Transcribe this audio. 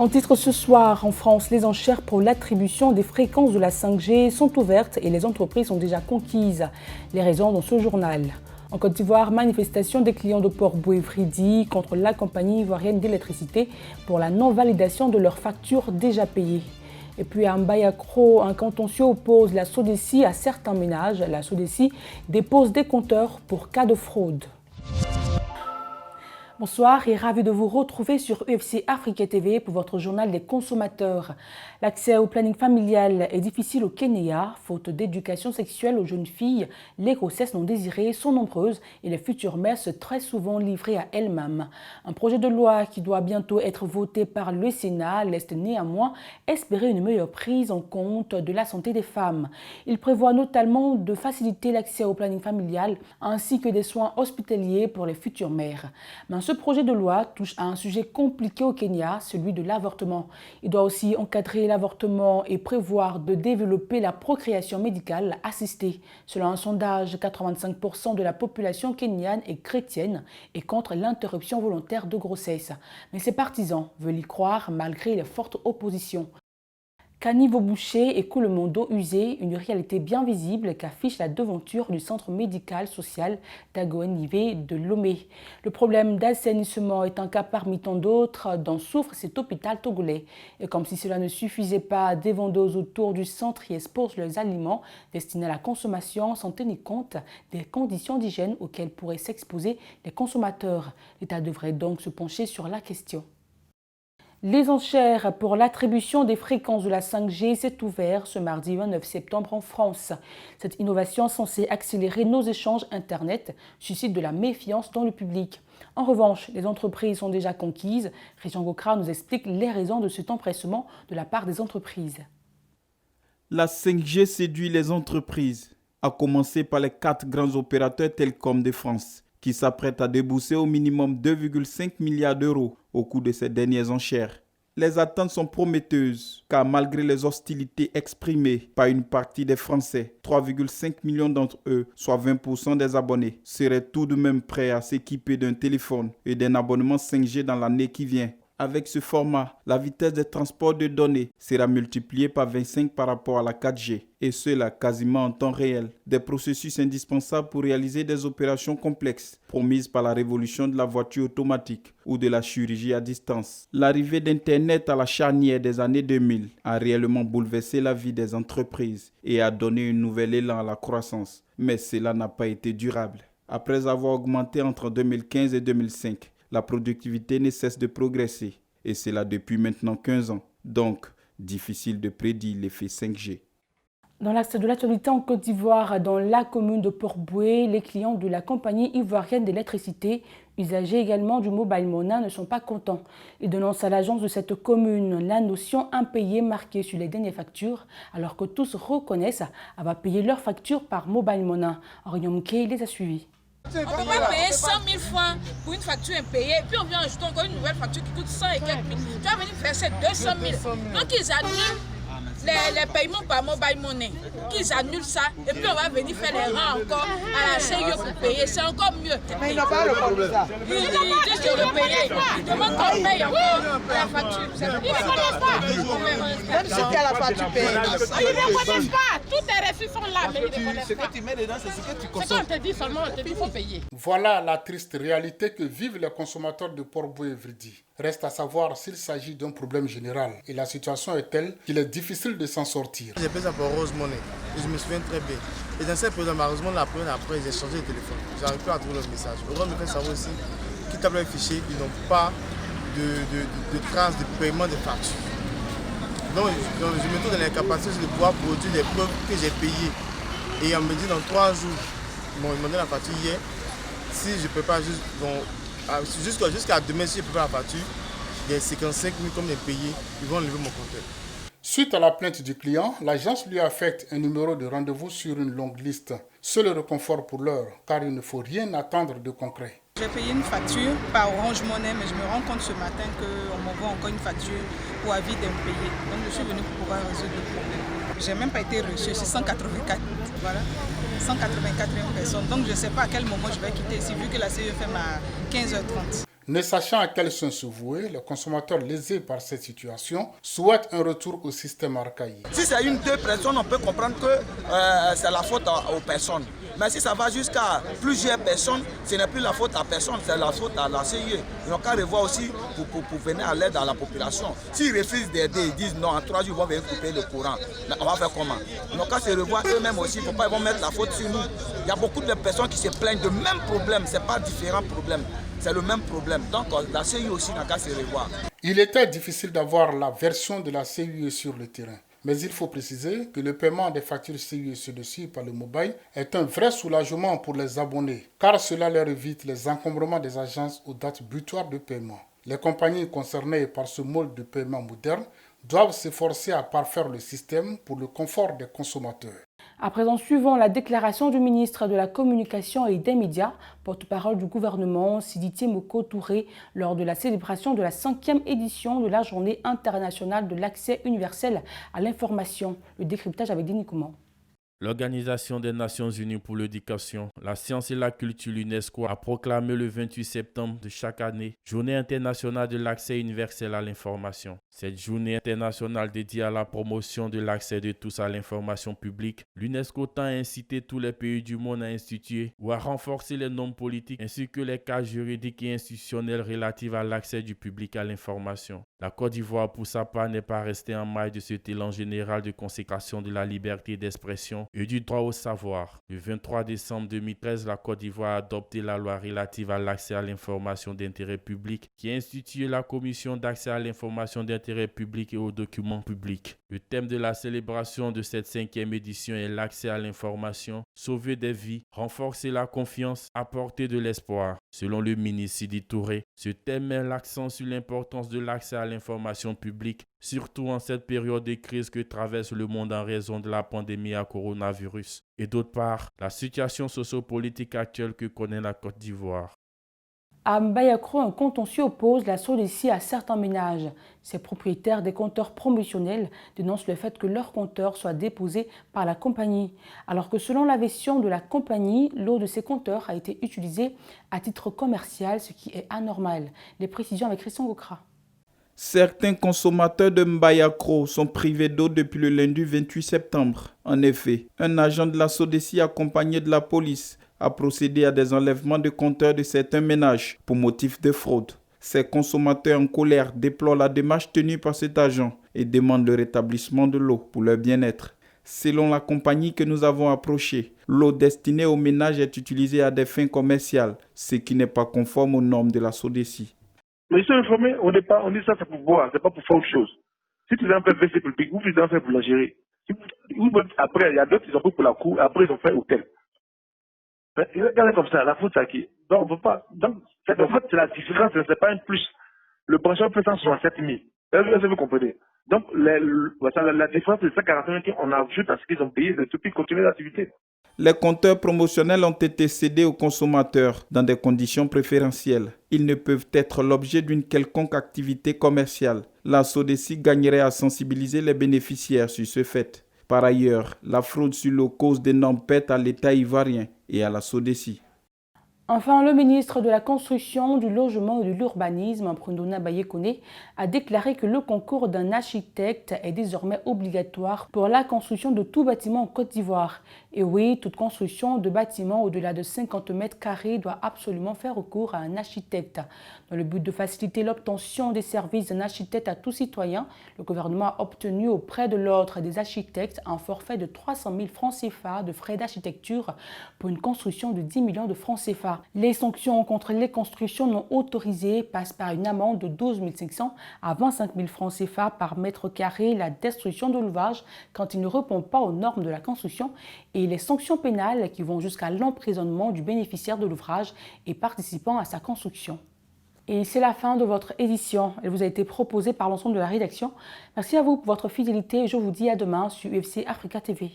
En titre ce soir, en France, les enchères pour l'attribution des fréquences de la 5G sont ouvertes et les entreprises sont déjà conquises. Les raisons dans ce journal. En Côte d'Ivoire, manifestation des clients de Port-Bouët-Vridi contre la compagnie ivoirienne d'électricité pour la non-validation de leurs factures déjà payées. Et puis à Mbayakro, un contentieux oppose la SODECI à certains ménages. La SODECI dépose des compteurs pour cas de fraude. Bonsoir et ravi de vous retrouver sur UFC Africa TV pour votre journal des consommateurs. L'accès au planning familial est difficile au Kenya, faute d'éducation sexuelle aux jeunes filles. Les grossesses non désirées sont nombreuses et les futures mères sont très souvent livrées à elles-mêmes. Un projet de loi qui doit bientôt être voté par le Sénat laisse néanmoins espérer une meilleure prise en compte de la santé des femmes. Il prévoit notamment de faciliter l'accès au planning familial ainsi que des soins hospitaliers pour les futures mères. Mais ce projet de loi touche à un sujet compliqué au Kenya, celui de l'avortement. Il doit aussi encadrer l'avortement et prévoir de développer la procréation médicale assistée. Selon un sondage, 85% de la population kenyane est chrétienne et contre l'interruption volontaire de grossesse. Mais ses partisans veulent y croire malgré les fortes oppositions. Caniveau bouché et coulement d'eau usée, une réalité bien visible qu'affiche la devanture du centre médical-social d'Agoenivé de Lomé. Le problème d'assainissement est un cas parmi tant d'autres dont souffre cet hôpital togolais. Et comme si cela ne suffisait pas, des vendeuses autour du centre y exposent leurs aliments destinés à la consommation sans tenir compte des conditions d'hygiène auxquelles pourraient s'exposer les consommateurs. L'État devrait donc se pencher sur la question. Les enchères pour l'attribution des fréquences de la 5G s'est ouverte ce mardi 29 septembre en France. Cette innovation censée accélérer nos échanges Internet suscite de la méfiance dans le public. En revanche, les entreprises sont déjà conquises. Christian Gokra nous explique les raisons de cet empressement de la part des entreprises. La 5G séduit les entreprises, à commencer par les 4 grands opérateurs télécoms de France, qui s'apprête à débourser au minimum 2,5 milliards d'euros au cours de ces dernières enchères. Les attentes sont prometteuses, car malgré les hostilités exprimées par une partie des Français, 3,5 millions d'entre eux, soit 20% des abonnés, seraient tout de même prêts à s'équiper d'un téléphone et d'un abonnement 5G dans l'année qui vient. Avec ce format, la vitesse des transports de données sera multipliée par 25 par rapport à la 4G, et cela quasiment en temps réel. Des processus indispensables pour réaliser des opérations complexes, promises par la révolution de la voiture automatique ou de la chirurgie à distance. L'arrivée d'Internet à la charnière des années 2000 a réellement bouleversé la vie des entreprises et a donné un nouvel élan à la croissance. Mais cela n'a pas été durable. Après avoir augmenté entre 2015 et 2005, la productivité ne cesse de progresser, et cela depuis maintenant 15 ans. Donc, difficile de prédire l'effet 5G. Dans l'axe de l'actualité en Côte d'Ivoire, dans la commune de Port-Bouët, les clients de la compagnie ivoirienne d'électricité, usagers également du mobile money, ne sont pas contents. Ils dénoncent à l'agence de cette commune la notion impayée marquée sur les dernières factures, alors que tous reconnaissent avoir payé leurs factures par mobile money. Orion Mouké les a suivis. On ne peut pas payer 100 000 francs pour une facture impayée, puis on vient ajouter encore une nouvelle facture qui coûte 100 et quelques mille. Tu vas venir verser 200 000. Donc ils annulent les paiements par mobile money. Qu'ils annulent ça, et puis on va venir faire les rangs encore à la CIE pour payer. C'est encore mieux. Mais ils n'ont pas répondu ça. Ils disent qu'ils veulent payer. Ils demandent qu'on paye encore la facture. Ils ne connaissent pas. Même si tu as la facture payée. Ils ne reconnaissent pas. Tous les refus sont là, mais ils ne reconnaissent Ce pas. que tu mets dedans, c'est ce que tu C'est consommes. quand on te dit seulement, on te dit qu'il faut payer. Voilà la triste réalité que vivent les consommateurs de Port-Bouët-Vridi. Reste à savoir s'il s'agit d'un problème général. Et la situation est telle qu'il est difficile de s'en sortir. J'ai payé ça pour Rose Money et je me souviens très bien. Et dans cette période, malheureusement, la première après, j'ai changé de téléphone. J'arrive plus à trouver le message. Rose me fait savoir aussi qu'ils tapent les fichiers, ils n'ont pas de traces de paiement des factures. Donc je me trouve dans l'incapacité de pouvoir produire les preuves que j'ai payées. Et on me dit dans 3 jours, ils m'ont demandé la facture hier. Si je ne peux pas jusqu'à demain, si je ne peux pas la facture, il y a 55 000 comme les payés, ils vont enlever mon compteur. Suite à la plainte du client, l'agence lui affecte un numéro de rendez-vous sur une longue liste. Seul réconfort pour l'heure, car il ne faut rien attendre de concret. J'ai payé une facture par Orange Money, mais je me rends compte ce matin qu'on m'envoie encore une facture pour avis d'impayé. Donc je suis venue pour pouvoir résoudre le problème. Je n'ai même pas été reçue, c'est 184. Voilà, 184 personnes. Donc je ne sais pas à quel moment je vais quitter ici, vu que la CE ferme à 15h30. Ne sachant à quelle fin se vouer, les consommateurs lésés par cette situation souhaitent un retour au système archaïque. Si c'est une, deux personnes, on peut comprendre que c'est la faute aux personnes. Mais si ça va jusqu'à plusieurs personnes, ce n'est plus la faute à personne, c'est la faute à la CIE. Ils n'ont qu'à revoir aussi pour venir à l'aide à la population. S'ils refusent d'aider, ils disent non, en 3 jours, ils vont venir couper le courant. Mais on va faire comment? Ils n'ont qu'à se revoir eux-mêmes aussi, il ne faut pas ils vont mettre la faute sur nous. Il y a beaucoup de personnes qui se plaignent de même problème, ce n'est pas différents problèmes. C'est le même problème. Donc la CIE aussi n'a qu'à se revoir. Il était difficile d'avoir la version de la CIE sur le terrain. Mais il faut préciser que le paiement des factures CIE sur par le mobile est un vrai soulagement pour les abonnés, car cela leur évite les encombrements des agences aux dates butoirs de paiement. Les compagnies concernées par ce mode de paiement moderne doivent s'efforcer à parfaire le système pour le confort des consommateurs. À présent, suivant la déclaration du ministre de la Communication et des Médias, porte-parole du gouvernement, Sidiki Moko Touré, lors de la célébration de la 5e édition de la Journée internationale de l'accès universel à l'information. Le décryptage avec Denis Kouman. L'Organisation des Nations Unies pour l'éducation, la science et la culture, l'UNESCO, a proclamé le 28 septembre de chaque année Journée internationale de l'accès universel à l'information. Cette journée internationale dédiée à la promotion de l'accès de tous à l'information publique, l'UNESCO tend à inciter tous les pays du monde à instituer ou à renforcer les normes politiques ainsi que les cadres juridiques et institutionnels relatifs à l'accès du public à l'information. La Côte d'Ivoire, pour sa part, n'est pas restée en marge de cet élan général de consécration de la liberté d'expression et du droit au savoir. Le 23 décembre 2013, la Côte d'Ivoire a adopté la loi relative à l'accès à l'information d'intérêt public qui a institué la commission d'accès à l'information d'intérêt public et aux documents publics. Le thème de la célébration de cette 5e édition est l'accès à l'information, sauver des vies, renforcer la confiance, apporter de l'espoir. Selon le ministre Sidi Touré, ce thème met l'accent sur l'importance de l'accès à l'information publique, surtout en cette période de crise que traverse le monde en raison de la pandémie à coronavirus. Et d'autre part, la situation sociopolitique actuelle que connaît la Côte d'Ivoire. À Mbayakro, un contentieux oppose la SODECI à certains ménages. Ces propriétaires des compteurs promotionnels dénoncent le fait que leurs compteurs soient déposés par la compagnie, alors que selon la version de la compagnie, l'eau de ces compteurs a été utilisée à titre commercial, ce qui est anormal. Les précisions avec Christian Gokra. Certains consommateurs de Mbayakro sont privés d'eau depuis le lundi 28 septembre. En effet, un agent de la SODECI accompagné de la police a procédé à des enlèvements de compteurs de certains ménages pour motif de fraude. Ces consommateurs en colère déplorent la démarche tenue par cet agent et demandent le rétablissement de l'eau pour leur bien-être. Selon la compagnie que nous avons approchée, l'eau destinée aux ménages est utilisée à des fins commerciales, ce qui n'est pas conforme aux normes de la SODECI. Mais ils sont informés au départ, on dit ça c'est pour boire, c'est pas pour faire autre chose. Si tu en fais WC public, vous en faites pour la gérer. Après, il y a d'autres qui ont pris pour la cour, après ils ont fait hôtel. Regardez comme ça, la faute c'est à qui? Donc, on peut pas. Donc, en fait, c'est la différence, c'est pas un plus. Le brancheur fait 167 000. Vous comprenez? Donc, la différence, c'est 141 000 qu'on ajoute à ce qu'ils ont payé, c'est tout puis continuer l'activité. Les compteurs promotionnels ont été cédés aux consommateurs dans des conditions préférentielles. Ils ne peuvent être l'objet d'une quelconque activité commerciale. La SODECI gagnerait à sensibiliser les bénéficiaires sur ce fait. Par ailleurs, la fraude sur l'eau cause d'énormes pertes à l'État ivoirien et à la SODECI. Enfin, le ministre de la Construction, du Logement et de l'Urbanisme, Prundona Bayekone, a déclaré que le concours d'un architecte est désormais obligatoire pour la construction de tout bâtiment en Côte d'Ivoire. Et oui, toute construction de bâtiment au-delà de 50 mètres carrés doit absolument faire recours à un architecte. Dans le but de faciliter l'obtention des services d'un architecte à tout citoyen, le gouvernement a obtenu auprès de l'Ordre des architectes un forfait de 300 000 francs CFA de frais d'architecture pour une construction de 10 millions de francs CFA. Les sanctions contre les constructions non autorisées passent par une amende de 12 500 à 25 000 francs CFA par mètre carré, la destruction de l'ouvrage quand il ne répond pas aux normes de la construction et les sanctions pénales qui vont jusqu'à l'emprisonnement du bénéficiaire de l'ouvrage et participant à sa construction. Et c'est la fin de votre édition. Elle vous a été proposée par l'ensemble de la rédaction. Merci à vous pour votre fidélité et je vous dis à demain sur UFC Africa TV.